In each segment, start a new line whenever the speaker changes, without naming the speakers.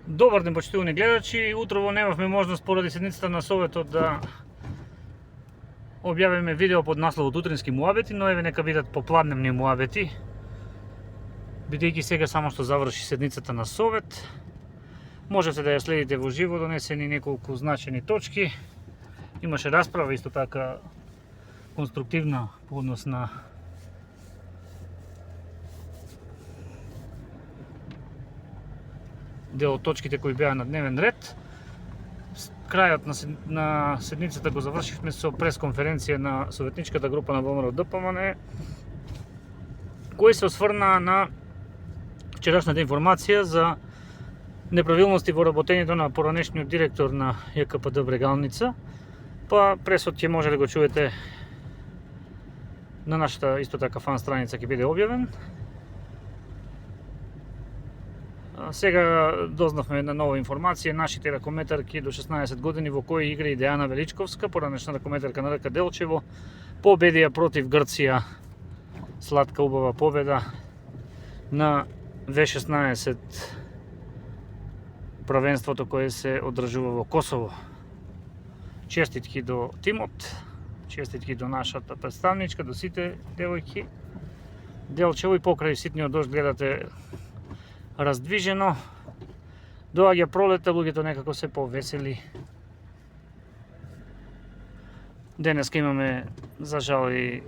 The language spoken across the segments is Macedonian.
Добар ден, почитувани гледачи. Утрово немавме можност поради седницата на Советот да објавиме видео под насловот Утрински муабети, но еве нека бидат попладневни муабети. Бидејќи сега само што заврши седницата на Совет, можете да ја следите во живо, донесени неколку значени точки. Имаше расправа исто така конструктивна по однос на дел од точките кои беа на дневен ред. Крајот на седницата го завршивме со пресконференција на советничката група на ВМРО ДПМН, кој се осврна на вчерашната информација за неправилности во работењето на поранешниот директор на ЈКПД Брегалница. Па пресот ќе може да го чуете на нашата исто така фан страница, ќе биде објавен. Сега дознавме една нова информација. Нашите ракометарки до 16 години, во кои игра и Дејана Величковска, поранешна ракометарка на РК Делчево, победија против Грција. Сладка убава победа на В16 правенството кое се одржува во Косово. Честитки до тимот, честитки до нашата представничка, до сите девојки. Делчево и покрај ситниот дожд гледате раздвижено. Доаѓа пролета, луѓето некако се повесели. Денеска имаме, за жал, и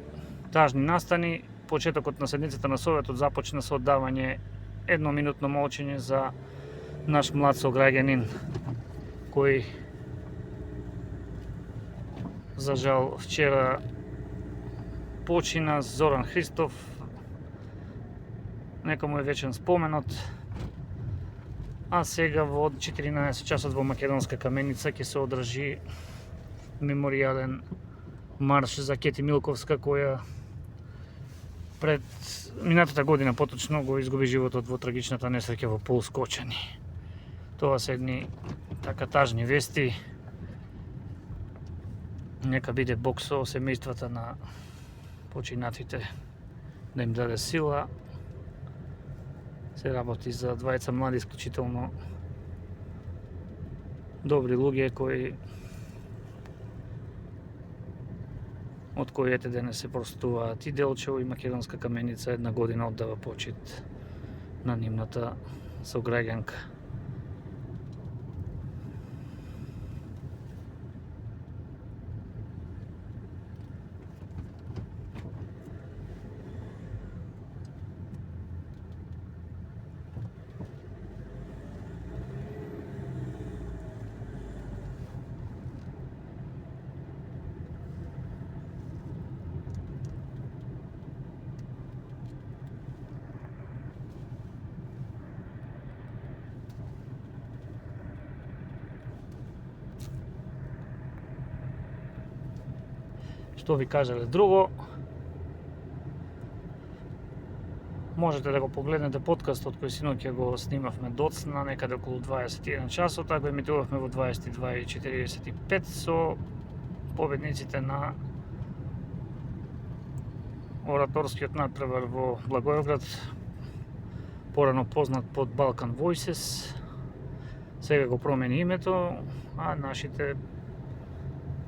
тажни настани. Почетокот на седницата на Советот започна со оддавање едноминутно молчење за наш млад сограѓанин, кој, за жал, вчера почина, Зоран Христов. Нека му е вечен споменот. А сега во 14 часот во Македонска Каменица ќе се одржи меморијален марш за Кети Милковска, која пред минатата година поточно го изгуби животот во трагичната несреќа во Полскочани. Тоа се едни така тажни вести. Нека биде Бог со семејствата на починатите, да им даде сила. Се работи за двајца млади, исклучително добри луѓе кои од кои ете денес се простуваат и Делчево и Македонска Каменица една година оддава почит на нивната сограѓанка. Што ви кажале друго, можете да го погледнете подкастот кој синоќа го снимавме доцна, некаде околу 21 часот, така го емитувавме во 22:45 со победниците на ораторскиот натпревар во Благоевград, порано познат под Balkan Voices. Сега го промени името, а нашите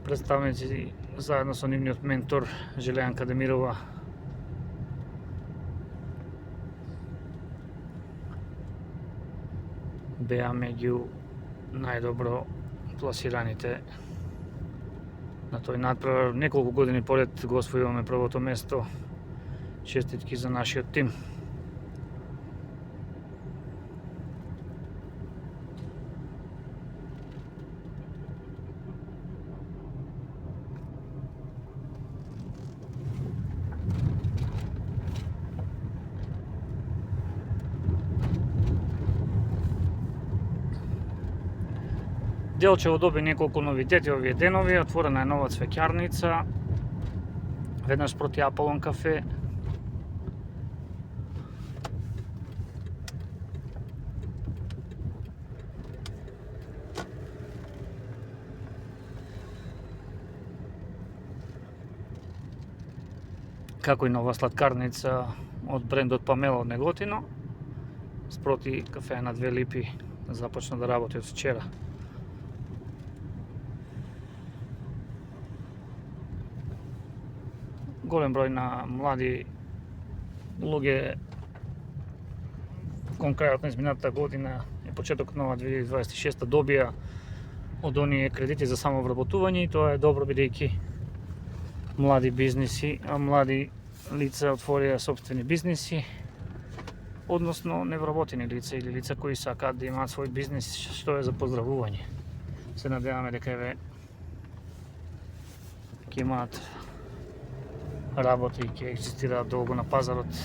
представници заедно со нивниот ментор Желејанка Демирова беа меѓу најдобро пласираните на тој натпревар. Неколку години поред го освојуваме првото место. Честитки за нашиот тим. Делчево доби неколку новитети овие денови. Отворена е нова цвеќарница, веднаш проти Аполон кафе. Како и нова сладкарница од брендот Памела од Неготино, спроти кафеа на Две липи започна да работи од вчера. Голем број на млади луѓе кон крајот на изминатата година и почетокот на 2026 добија од оние кредити за самовработување, и тоа е добро бидејќи млади бизниси, млади лица отворија сопствени бизниси, односно невработени лица или лица кои сакаат да имаат свој бизнис, што е за поздравување. Се надеваме дека еве ќе имаат работа и ќе екзистираат долго на пазарот.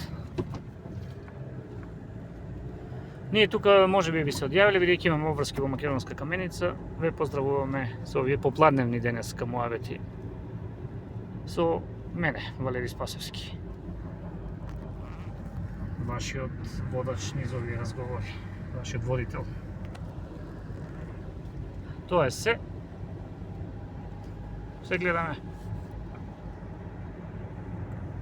Ние тука можеби би се одјавиле, бидејќи имаме обврски во Македонска Каменица. Ве поздравуваме со овие попладневни денеска муабети со мене, Валери Спасовски, вашиот водач низ овие разговори, вашиот водител. Тоа е се. Се гледаме.